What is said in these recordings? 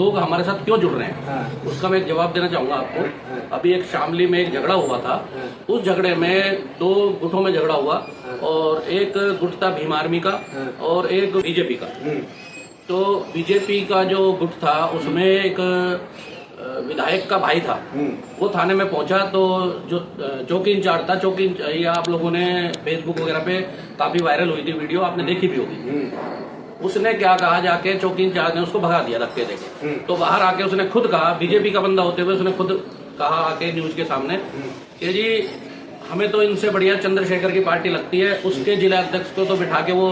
लोग हमारे साथ क्यों जुड़ रहे हैं, उसका मैं एक जवाब देना चाहूंगा आपको। अभी एक शामली में एक झगड़ा हुआ था, उस झगड़े में 2 गुटों में झगड़ा हुआ और एक गुट था भीम आर्मी का और एक बीजेपी का। तो बीजेपी का जो गुट था उसमें एक विधायक का भाई था, वो थाने में पहुंचा तो जो चौकी इंचार्ज था, ये आप लोगों ने फेसबुक वगैरह पे काफी वायरल हुई थी वीडियो, आपने देखी भी होगी। उसने क्या कहा, जाके चौकी इंचार्ज ने उसको भगा दिया धक्के देके। तो बाहर आके उसने खुद कहा, बीजेपी का बंदा होते हुए उसने खुद कहा आके न्यूज के सामने कि जी हमें तो इनसे बढ़िया चंद्रशेखर की पार्टी लगती है, उसके जिला अध्यक्ष को तो बिठा के वो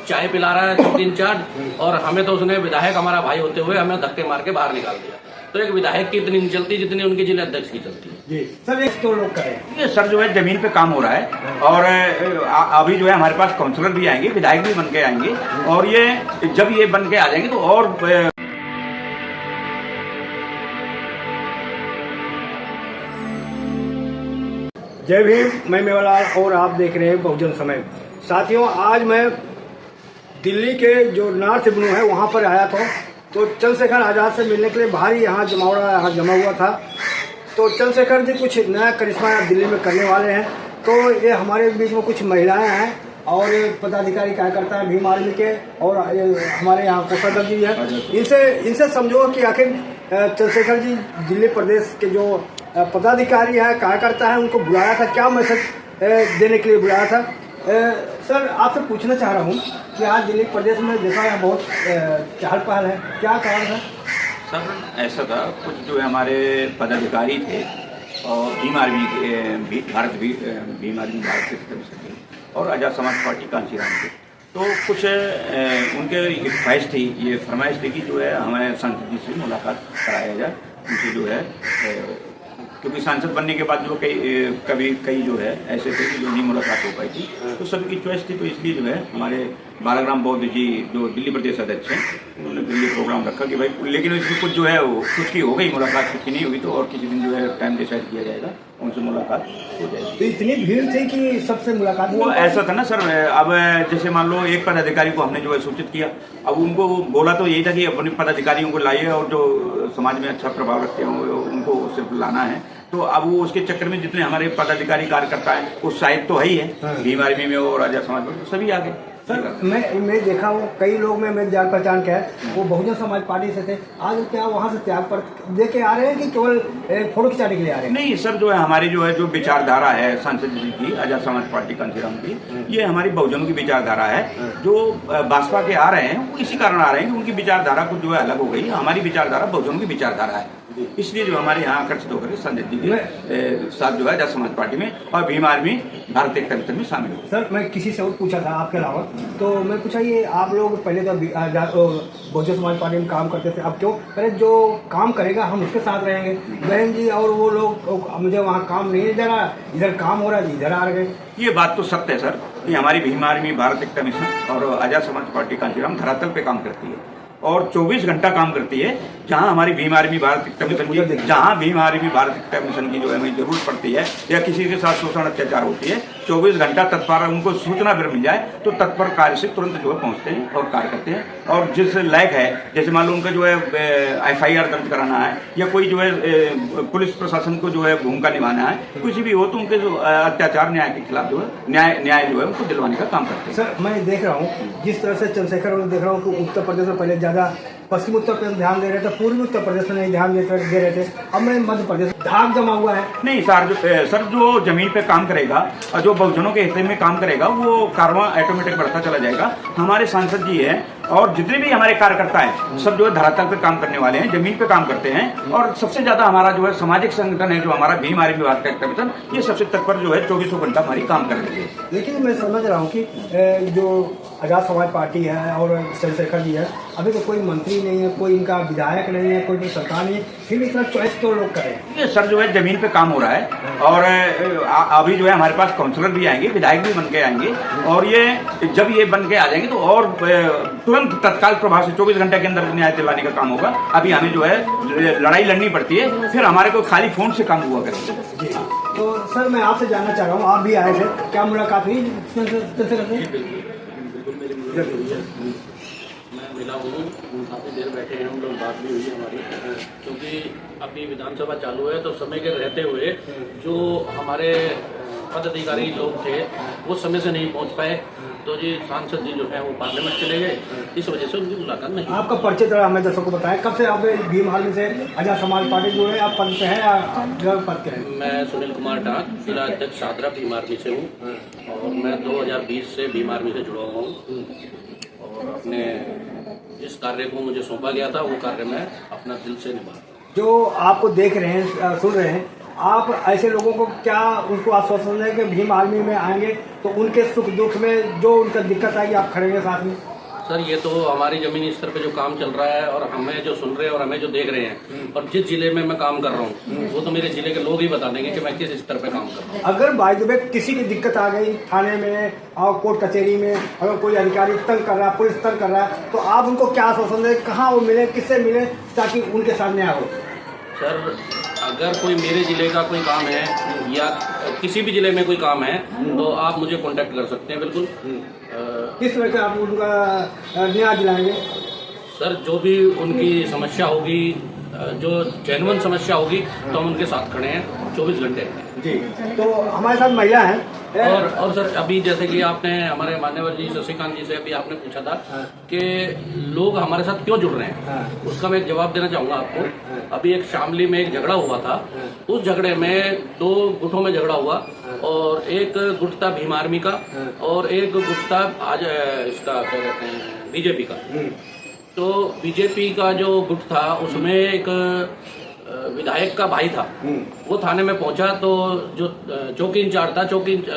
चाय पिला रहा है चौकी इंचार्ज, और हमें तो उसने विधायक हमारा भाई होते हुए हमें धक्के मार के बाहर निकाल दिया। तो एक विधायक की इतनी नहीं चलती जितनी उनके जिला अध्यक्ष की चलती है। जी सर, एक तो लोग करें ये सर जो है जमीन पे काम हो रहा है, और अभी जो है हमारे पास काउंसलर भी आएंगे, विधायक भी बन के आएंगे, और ये जब ये बन के आ जाएंगे तो और जय भीम, मैं मेवालाल और आप देख रहे हैं बहुजन समय। साथियों, आज मैं दिल्ली के जो नॉर्थ एवेन्यू है वहाँ पर आया था, तो चंद्रशेखर आज़ाद से मिलने के लिए भारी यहाँ जमावड़ा यहाँ जमा हुआ था। तो चंद्रशेखर जी कुछ नया करिश्मा दिल्ली में करने वाले हैं। तो ये हमारे बीच में कुछ महिलाएं हैं और पदाधिकारी कार्यकर्ता हैं भीम आर्मी के, और हमारे यहाँ कोषाध्यक्ष जी हैं। इनसे समझो कि आखिर चंद्रशेखर जी दिल्ली प्रदेश के जो पदाधिकारी है कार्यकर्ता है उनको बुलाया था, क्या मैसेज देने के लिए बुलाया था। सर, आपसे पूछना चाह रहा हूँ कि आज दिल्ली प्रदेश में देखा है बहुत चहल पहल है, क्या कारण था? सर ऐसा था, कुछ जो है हमारे पदाधिकारी थे और भीम आर्मी के भीम आर्मी भारत के और आज़ाद समाज पार्टी कांचीराम के, तो कुछ उनके ख्वाहिश थी, ये फरमाइश थी कि जो है हमें सांसद जी से मुलाकात कराया जाए, उनसे जो है क्योंकि सांसद बनने के बाद जो कई जो है ऐसे थे कि जो नहीं मुलाकात हो पाई थी, तो सबकी चॉइस थी। तो इसलिए जो है हमारे बालाग्राम बौद्ध जी जो दिल्ली प्रदेश अध्यक्ष हैं, उन्होंने दिल्ली प्रोग्राम रखा कि भाई, लेकिन इसमें कुछ जो है वो कुछ की हो गई मुलाकात, कुछ की नहीं हुई, तो और किसी दिन जो है टाइम डिसाइड किया जाएगा, उनसे मुलाकात हो जाएगी। तो इतनी भीड़ थी कि सबसे मुलाकात वो ऐसा था ना सर, अब जैसे मान लो एक पदाधिकारी को हमने जो है सूचित किया, अब उनको बोला तो यही था कि अपने पदाधिकारियों को लाइए और जो समाज में अच्छा प्रभाव रखते हों उनको सिर्फ लाना है। तो अब वो उसके चक्कर में जितने हमारे पदाधिकारी कार्यकर्ता हैं वो शायद तो है ही है भीम आर्मी में और आज़ाद समाज में, तो सभी आ गए। सर, मैं देखा हूँ कई लोग में मैं जान पहचान के है वो बहुजन समाज पार्टी से थे, आज क्या वहाँ से त्याग पर दे के आ रहे हैं कि केवल फोटो खिंचाने के लिए आ रहे हैं? नहीं सर, जो है हमारी जो है जो विचारधारा है सांसद जी की, आज़ाद समाज पार्टी कांचीराम की, ये हमारी बहुजनों की विचारधारा है। जो भाजपा के आ रहे हैं वो इसी कारण आ रहे हैं कि उनकी विचारधारा कुछ जो है अलग हो गई। हमारी विचारधारा बहुजनों की विचारधारा है, इसलिए जो हमारे यहाँ आकर्षित होकर संजय जी के साथ जो है आज़ाद समाज पार्टी में और भीम आर्मी भारत एकता मिशन में शामिल हो। सर, मैं किसी से और पूछा था आपके अलावा, तो मैं पूछा ये आप लोग पहले तो बहुजन समाज पार्टी में काम करते थे, अब क्यों? पहले जो काम करेगा हम उसके साथ रहेंगे। बहन जी और वो लोग मुझे वहाँ काम नहीं इधर काम हो रहा है, इधर आ गए। ये बात तो सत्य है सर कि हमारी भीम आर्मी भारत एकता मिशन और आज़ाद समाज पार्टी कांचीराम धरातल पे काम करती है और 24 घंटा काम करती है। जहां हमारी भीम आर्मी भारत एकता मिशन की जो है हमें जरूरत पड़ती है या किसी के साथ शोषण अत्याचार होती है, 24 घंटा तत्पर उनको सूचना अगर मिल जाए तो तत्पर कार्य से तुरंत जो है पहुंचते हैं और कार्य करते हैं। और जिस लायक है, जैसे मान लो उनका जो है FIR दर्ज कराना है या कोई जो है पुलिस प्रशासन को जो है भूमिका निभाना है, कुछ भी हो तो उनके जो अत्याचार न्याय के खिलाफ जो है न्याय जो है उनको दिलवाने का काम करते हैं। सर, मैं देख रहा हूँ जिस तरह से चंद्रशेखर देख रहा हूँ कि उत्तर प्रदेश में पहले ज्यादा पश्चिमी उत्तर प्रदेश ध्यान दे रहे थे, पूर्वी उत्तर प्रदेश में नहीं ध्यान दे रहे थे, अब मैं मध्य प्रदेश धाक जमा हुआ है। नहीं सर, जो जमीन पे काम करेगा और जो बहुजनों के हित में काम करेगा वो कारवां ऑटोमेटिक बढ़ता चला जाएगा। हमारे सांसद जी हैं और जितने भी हमारे कार्यकर्ता हैं सब जो है धरातल पे काम करने वाले हैं, जमीन पे काम करते हैं। और सबसे ज्यादा हमारा जो है सामाजिक संगठन है जो हमारा भीम आर्मी भारत एकता मिशन, ये सबसे तत्पर जो है 24 घंटा हमारी काम कर रही है। लेकिन मैं समझ रहा हूँ कि जो आज़ाद समाज पार्टी है और चंद्रशेखर जी है, अभी तो कोई मंत्री नहीं है, कोई इनका विधायक नहीं है, कोई सरकार नहीं है, फिर भी इतना चॉइस तो लोग करें। ये सर जो है जमीन पे काम हो रहा है और अभी जो है हमारे पास काउंसलर भी आएंगे, विधायक भी बन के आएंगे, और ये जब ये बन के आ जाएंगे तो और तुरंत तत्काल प्रभाव से 24 घंटे के अंदर न्याय दिलाने का काम होगा। अभी हमें जो है लड़ाई लड़नी पड़ती है, फिर हमारे को खाली फोन से काम हुआ करेगा। तो सर, मैं आपसे जानना चाह रहा हूँ, आप भी आए थे, क्या मुलाकात हुई चंद्रशेखर से? मैं मिला हूँ, काफ़ी देर बैठे हैं हम लोग, बात भी हुई हमारी, क्योंकि अभी विधानसभा चालू है तो समय के रहते हुए जो हमारे पदाधिकारी लोग थे वो समय से नहीं पहुंच पाए, तो जी सांसद जी जो है वो पार्लियामेंट चले गए, इस वजह से उनकी मुलाकात नहीं। आपका परिचय थोड़ा हमें दर्शकों को बताएं, कब से आप भीम आर्मी से आजाद समाज पार्टी जुड़े, आप पद पे हैं या पद पे हैं? मैं सुनील कुमार डाक, जिला अध्यक्ष शादरा भीम आर्मी से हूँ और मैं 2020 से भीम आर्मी से जुड़ा हुआ हूँ और अपने जिस कार्य को मुझे सौंपा गया था वो कार्य मैं अपना दिल से निभा। जो आपको देख रहे हैं, सुन रहे हैं, आप ऐसे लोगों को क्या उनको आश्वासन दें कि भीम आर्मी में आएंगे तो उनके सुख दुख में जो उनका दिक्कत आएगी आप खड़ेंगे साथ में? सर ये तो हमारी जमीनी स्तर पे जो काम चल रहा है और हमें जो सुन रहे हैं और हमें जो देख रहे हैं और जिस जिले में मैं काम कर रहा हूँ वो तो मेरे जिले के लोग ही बता देंगे कि मैं किस स्तर पे काम कर रहा हूँ। अगर बाय द वे किसी की दिक्कत आ गई थाने में और कोर्ट कचहरी में, अगर कोई अधिकारी तंग कर रहा है, पुलिस तंग कर रहा है, तो आप उनको क्या आश्वासन दें, कहाँ वो मिले, किससे मिले ताकि उनके साथ न्याय हो? सर अगर कोई मेरे जिले का कोई काम है या किसी भी जिले में कोई काम है तो आप मुझे कांटेक्ट कर सकते हैं बिल्कुल। किस तरह से आप उनका न्याय दिलाएंगे? सर जो भी उनकी समस्या होगी, जो जेन्युइन समस्या होगी तो हम उनके साथ खड़े हैं 24 घंटे। जी, तो हमारे साथ महिला हैं और सर अभी जैसे कि आपने हमारे मान्यवर जी शशिकांत जी से अभी आपने पूछा था कि लोग हमारे साथ क्यों जुड़ रहे हैं, उसका मैं एक जवाब देना चाहूंगा आपको। अभी एक शामली में एक झगड़ा हुआ था, उस झगड़े में 2 गुटों में झगड़ा हुआ और एक गुट था भीम आर्मी का और एक गुट था आज इसका क्या कहते हैं बीजेपी का। तो बीजेपी का जो गुट था उसमें एक विधायक का भाई था, वो थाने में पहुंचा तो जो चौकी इंचार्ज था,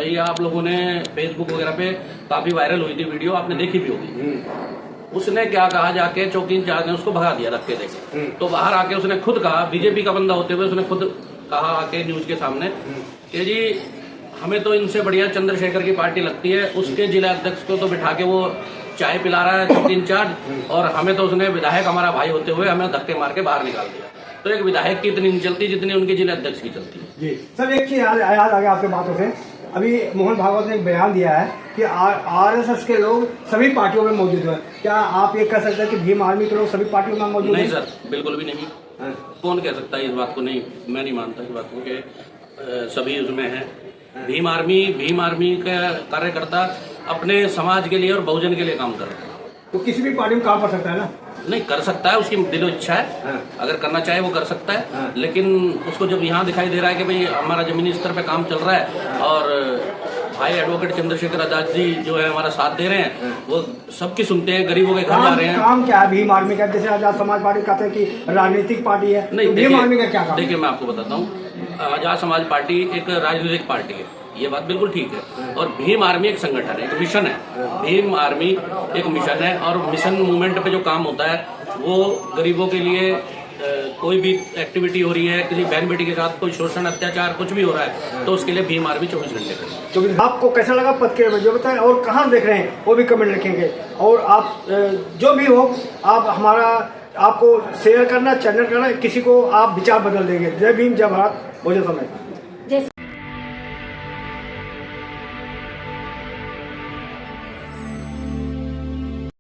ये आप लोगों ने फेसबुक वगैरह पे काफी वायरल हुई थी वीडियो, आपने देखी भी होगी। उसने क्या कहा, जाके चौकी इंचार्ज ने उसको भगा दिया धक्के देके। तो बाहर आके उसने खुद कहा, बीजेपी का बंदा होते हुए उसने खुद कहा आके न्यूज के सामने कि जी हमें तो इनसे बढ़िया चंद्रशेखर की पार्टी लगती है, उसके जिला अध्यक्ष को तो बिठा के वो चाय पिला रहा है चौकी इंचार्ज, और हमें तो उसने विधायक हमारा भाई होते हुए हमें धक्के मार के बाहर निकाल दिया। तो एक विधायक की इतनी नहीं चलती जितनी उनके जिला अध्यक्ष की चलती है। जी सर, एक चीज याद आ गया आपके बातों से, अभी मोहन भागवत ने एक बयान दिया है कि आरएसएस के लोग सभी पार्टियों में मौजूद हैं। क्या आप ये कह सकते हैं कि भीम आर्मी के लोग सभी पार्टियों में मौजूद हैं? नहीं सर, बिल्कुल भी नहीं। कौन कह सकता है इस बात को? नहीं, मैं नहीं मानता इस बात को कि सभी उसमें है। भीम आर्मी का कार्यकर्ता अपने समाज के लिए और बहुजन के लिए काम कर रहा है। तो किसी भी पार्टी में काम कर सकता है ना? नहीं कर सकता है, उसकी दिलो इच्छा है, अगर करना चाहे वो कर सकता है, लेकिन उसको जब यहाँ दिखाई दे रहा है कि भाई हमारा जमीनी स्तर पे काम चल रहा है और भाई एडवोकेट चंद्रशेखर आजाद जी जो है हमारा साथ दे रहे हैं, वो सबकी सुनते हैं, गरीबों के घर जा रहे हैं। काम क्या है भीम आर्मी का? जैसे आजाद समाज पार्टी कहते हैं कि राजनीतिक पार्टी है, नहीं, तो भीम आर्मी का क्या काम? देखिए मैं आपको बताता हूँ, आजाद समाज पार्टी एक राजनीतिक पार्टी है, ये बात बिल्कुल ठीक है, और भीम आर्मी एक संगठन है, एक मिशन है। भीम आर्मी एक मिशन है और मिशन मूवमेंट पे जो काम होता है वो गरीबों के लिए कोई भी एक्टिविटी हो रही है, किसी बहन बेटी के साथ कोई शोषण अत्याचार कुछ भी हो रहा है तो उसके लिए भीम आर्मी 24 घंटे कर। तो आपको कैसा लगा पद के जो बताएं, और कहाँ देख रहे हैं वो भी कमेंट लिखेंगे, और आप जो भी हो आप हमारा आपको शेयर करना, चैनल करना, किसी को आप विचार बदल देंगे। जय भीम, जय भारत, बहुजन समाज।